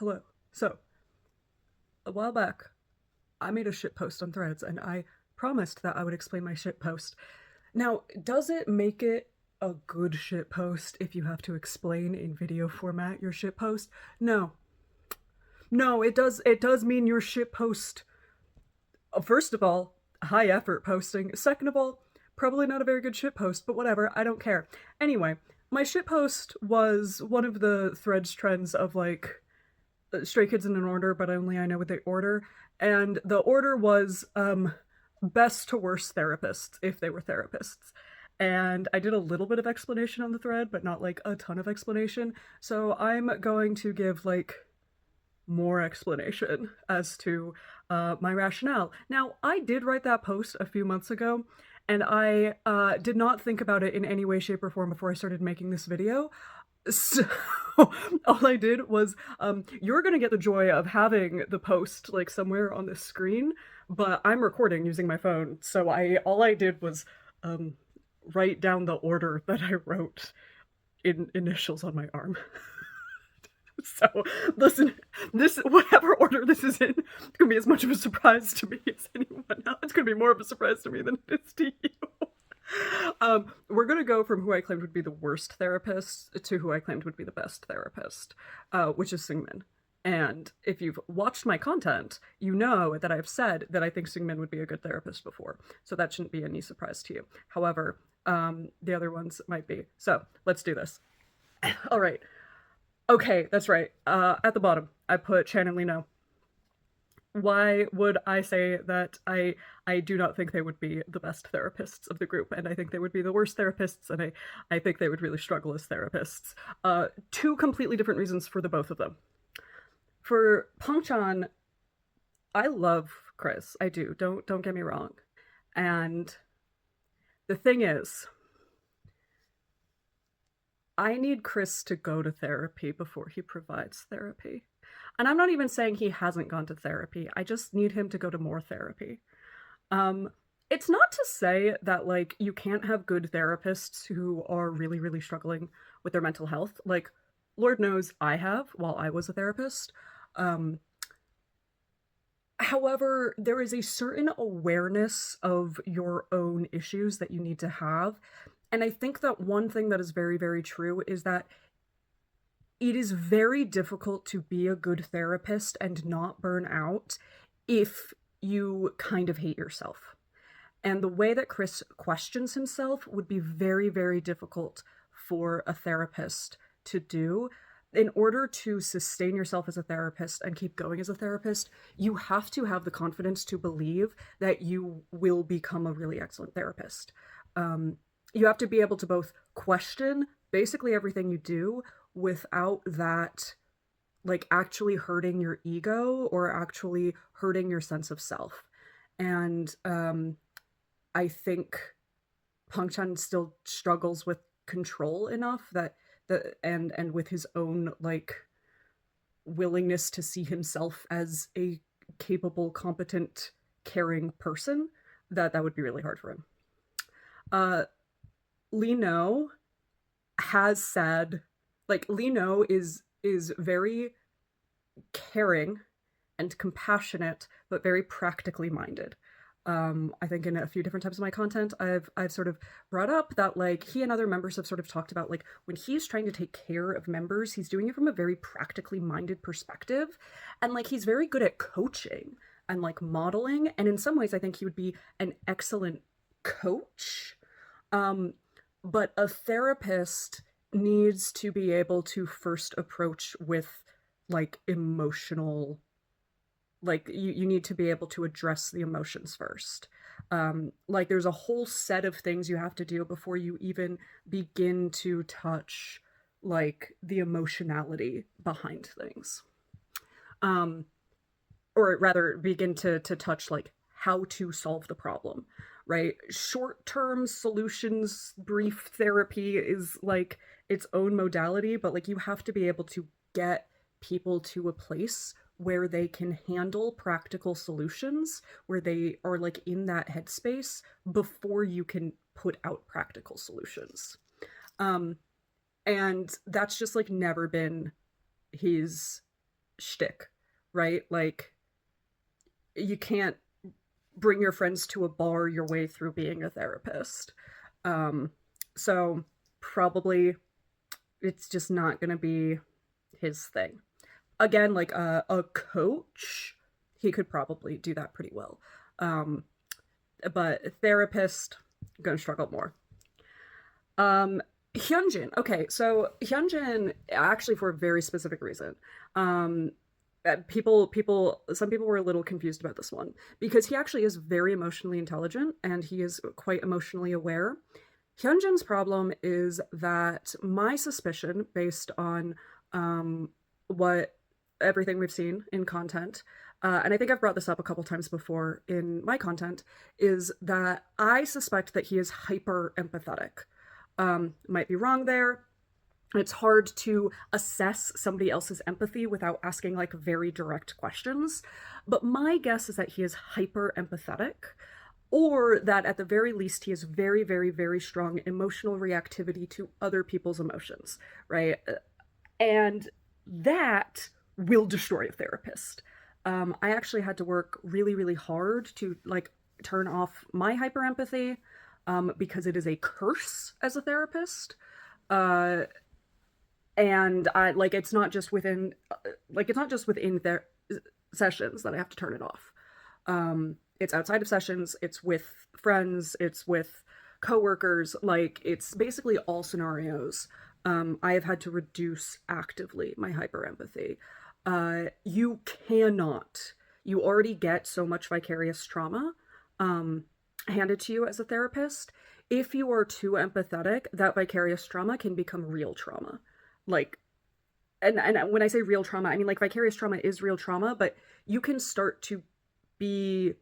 Hello. So, a while back, I made a shit post on Threads and I promised that I would explain my shit post. Now, does it make it a good shit post if you have to explain in video format your shit post? No. No, it does mean your shit post, first of all, high effort posting. Second of all, probably not a very good shit post, but whatever, I don't care. Anyway, my shit post was one of the Threads trends of like Stray Kids in an order, but only I know what they order. And the order was best to worst therapists if they were therapists. And I did a little bit of explanation on the thread, but not like a ton of explanation. So I'm going to give like more explanation as to my rationale. Now, I did write that post a few months ago, and I did not think about it in any way, shape, or form before I started making this video. So all I did was, you're gonna get the joy of having the post like somewhere on this screen, but I'm recording using my phone, so I all I did was um, write down the order that I wrote in initials on my arm. So listen, this whatever order this is in, it's gonna be as much of a surprise to me as anyone else. It's gonna be more of a surprise to me than it is to you. We're gonna go from who I claimed would be the worst therapist to who I claimed would be the best therapist, which is Seungmin. And if you've watched my content, you know that I've said that I think Seungmin would be a good therapist before, so that shouldn't be any surprise to you. However, the other ones might be. So let's do this. All right. Okay, that's right. At the bottom, I put Chan and Lee Know. Why would I say that I do not think they would be the best therapists of the group, and I think they would be the worst therapists, and I think they would really struggle as therapists. Two completely different reasons for the both of them. For Pongchan, I love Chris. I do. Don't get me wrong. And the thing is, I need Chris to go to therapy before he provides therapy. And I'm not even saying he hasn't gone to therapy. I just need him to go to more therapy. Um, it's not to say that like you can't have good therapists who are really, really struggling with their mental health. Like, Lord knows I have while I was a therapist. Um, However, there is a certain awareness of your own issues that you need to have. And I think that one thing that is very, very true is that it is very difficult to be a good therapist and not burn out if you kind of hate yourself. And the way that Chris questions himself would be very, very difficult for a therapist to do. In order to sustain yourself as a therapist and keep going as a therapist, you have to have the confidence to believe that you will become a really excellent therapist. You have to be able to both question basically everything you do without that like actually hurting your ego or actually hurting your sense of self. And I think Pangchan still struggles with control enough that and with his own like willingness to see himself as a capable, competent, caring person, that would be really hard for him. Uh Lee No has said, like, Lee No is very caring and compassionate, but very practically minded. I think in a few different types of my content, I've sort of brought up that like he and other members have sort of talked about like when he's trying to take care of members, he's doing it from a very practically minded perspective, and like he's very good at coaching and like modeling, and in some ways, I think he would be an excellent coach. Um, but a therapist needs to be able to first approach with like emotional, like you need to be able to address the emotions first. Like there's a whole set of things you have to do before you even begin to touch like the emotionality behind things. um or rather begin to touch like how to solve the problem, right? Short-term solutions, brief therapy is like its own modality, but like you have to be able to get people to a place where they can handle practical solutions, where they are like in that headspace before you can put out practical solutions. Um, and that's just like never been his shtick, right? Like, you can't bring your friends to a bar your way through being a therapist. Um, so probably it's just not going to be his thing. Again, like a coach, he could probably do that pretty well. Um, but a therapist, gonna struggle more. Hyunjin. Okay, so Hyunjin, actually, for a very specific reason. Um, some people were a little confused about this one because he actually is very emotionally intelligent and he is quite emotionally aware. Hyunjin's problem is that my suspicion, based on what everything we've seen in content, and I think I've brought this up a couple times before in my content, is that I suspect that he is hyper empathetic. Might be wrong there. It's hard to assess somebody else's empathy without asking like very direct questions. But my guess is that he is hyper empathetic, or that at the very least he has very, very, very strong emotional reactivity to other people's emotions, right? And that will destroy a therapist. I actually had to work really, really hard to like turn off my hyper empathy because it is a curse as a therapist. Uh, and I like it's not just within their sessions that I have to turn it off. It's outside of sessions, it's with friends, it's with coworkers, like it's basically all scenarios. I have had to reduce actively my hyper empathy. You cannot. You already get so much vicarious trauma um, handed to you as a therapist. If you are too empathetic, that vicarious trauma can become real trauma. Like, and when I say real trauma, I mean like vicarious trauma is real trauma, but you can start to be,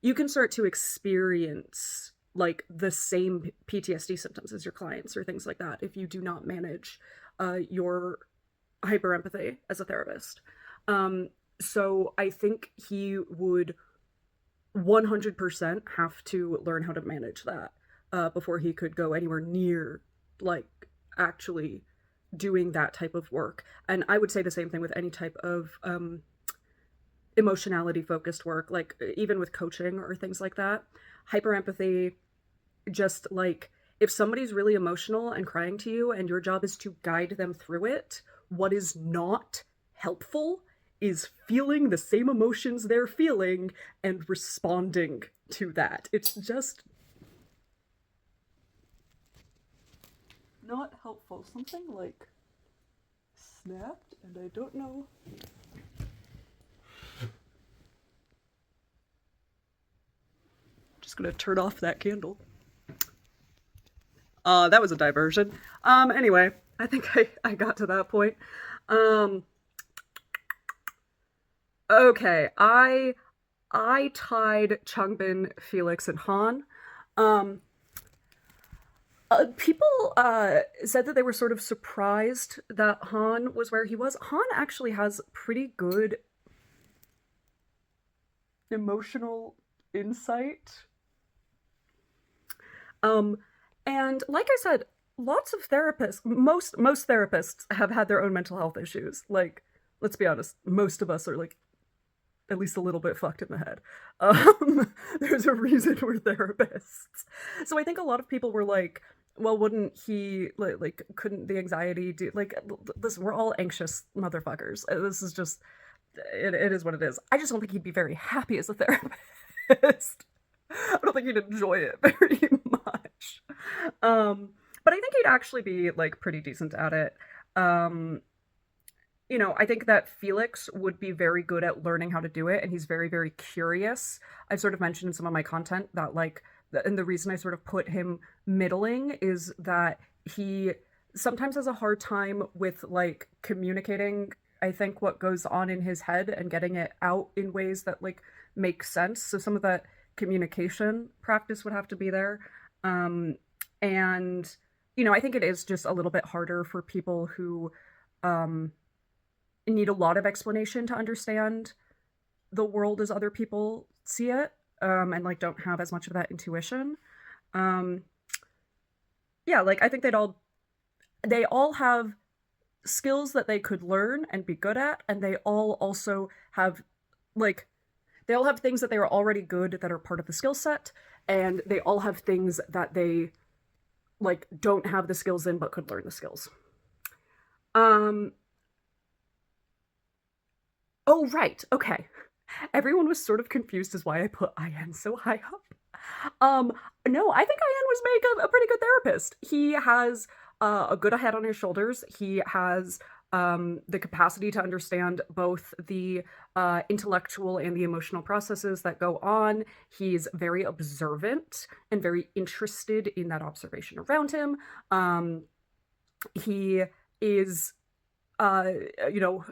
you can start to experience like the same PTSD symptoms as your clients or things like that if you do not manage your hyper empathy as a therapist. Um, so I think he would 100% have to learn how to manage that before he could go anywhere near like actually doing that type of work. And I would say the same thing with any type of emotionality focused work, like even with coaching or things like that. Hyper empathy, just like if somebody's really emotional and crying to you and your job is to guide them through it, what is not helpful is feeling the same emotions they're feeling and responding to that. It's just not helpful. Something like snapped, and I don't know. Just gonna turn off that candle. That was a diversion. Anyway, I think I got to that point. Um, okay, I tied Changbin, Felix, and Han. Um, people said that they were sort of surprised that Han was where he was. Han actually has pretty good emotional insight. Um, and like I said, lots of therapists, most therapists have had their own mental health issues. Like, let's be honest, most of us are like at least a little bit fucked in the head. There's a reason we're therapists. So I think a lot of people were like, well, wouldn't he like couldn't the anxiety do like listen, we're all anxious motherfuckers. This is just it is what it is. I just don't think he'd be very happy as a therapist. I don't think he'd enjoy it very much. But I think he'd actually be like pretty decent at it. Um, I think that Felix would be very good at learning how to do it, and he's very, very curious. I've sort of mentioned in some of my content that, like, and the reason I sort of put him middling is that he sometimes has a hard time with, like, communicating, I think, what goes on in his head and getting it out in ways that, like, make sense. So some of that communication practice would have to be there. Um, and, I think it is just a little bit harder for people who, um, need a lot of explanation to understand the world as other people see it, and like don't have as much of that intuition. Um, yeah, like I think they all have skills that they could learn and be good at, and they all also have like they all have things that they are already good that are part of the skill set, and they all have things that they like don't have the skills in but could learn the skills. Um oh right, okay. Everyone was sort of confused as why I put IN so high up. Um, no, I think IN was make a pretty good therapist. He has a good head on his shoulders. He has the capacity to understand both the intellectual and the emotional processes that go on. He's very observant and very interested in that observation around him. Um, he is, uh, you know,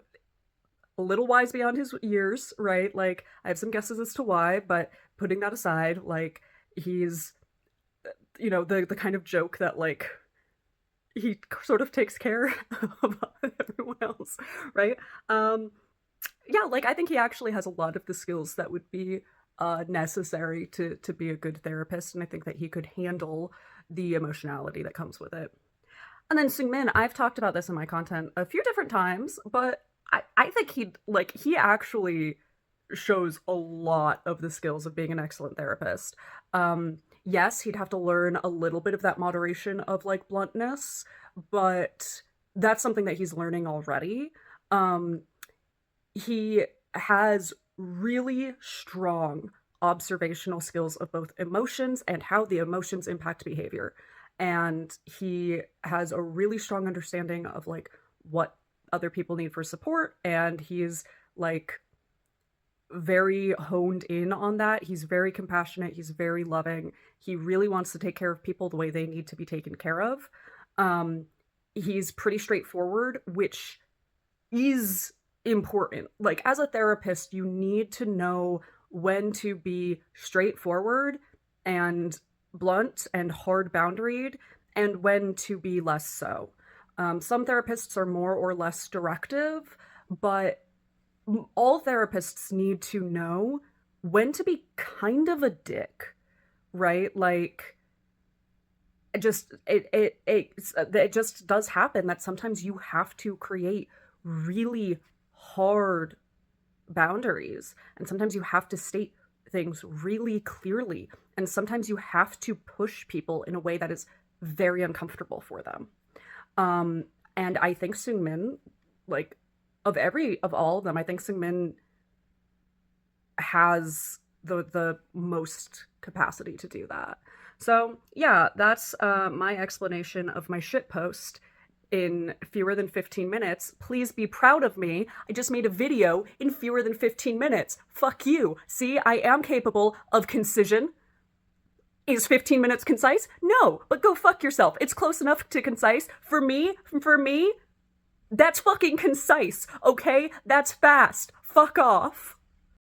a little wise beyond his years, right? Like, I have some guesses as to why, but putting that aside, like, he's, the kind of joke that, like, he sort of takes care of everyone else, right? Um, yeah, like, I think he actually has a lot of the skills that would be necessary to be a good therapist, and I think that he could handle the emotionality that comes with it. And then Sungmin, I've talked about this in my content a few different times, but I think he actually shows a lot of the skills of being an excellent therapist. Yes, he'd have to learn a little bit of that moderation of like bluntness, but that's something that he's learning already. Um, he has really strong observational skills of both emotions and how the emotions impact behavior. And he has a really strong understanding of like what other people need for support, and he's like very honed in on that. He's very compassionate, he's very loving. He really wants to take care of people the way they need to be taken care of. Um he's pretty straightforward, which is important. Like as a therapist, you need to know when to be straightforward and blunt and hard boundaried, and when to be less so. Some therapists are more or less directive, but all therapists need to know when to be kind of a dick, right? Like it just does happen that sometimes you have to create really hard boundaries, and sometimes you have to state things really clearly, and sometimes you have to push people in a way that is very uncomfortable for them. And I think Sungmin, like of all of them, I think Sungmin has the most capacity to do that. So yeah, that's my explanation of my shit post in fewer than 15 minutes. Please be proud of me. I just made a video in fewer than 15 minutes. Fuck you. See, I am capable of concision. Is 15 minutes concise? No, but go fuck yourself. It's close enough to concise. For me, that's fucking concise, okay? That's fast. Fuck off.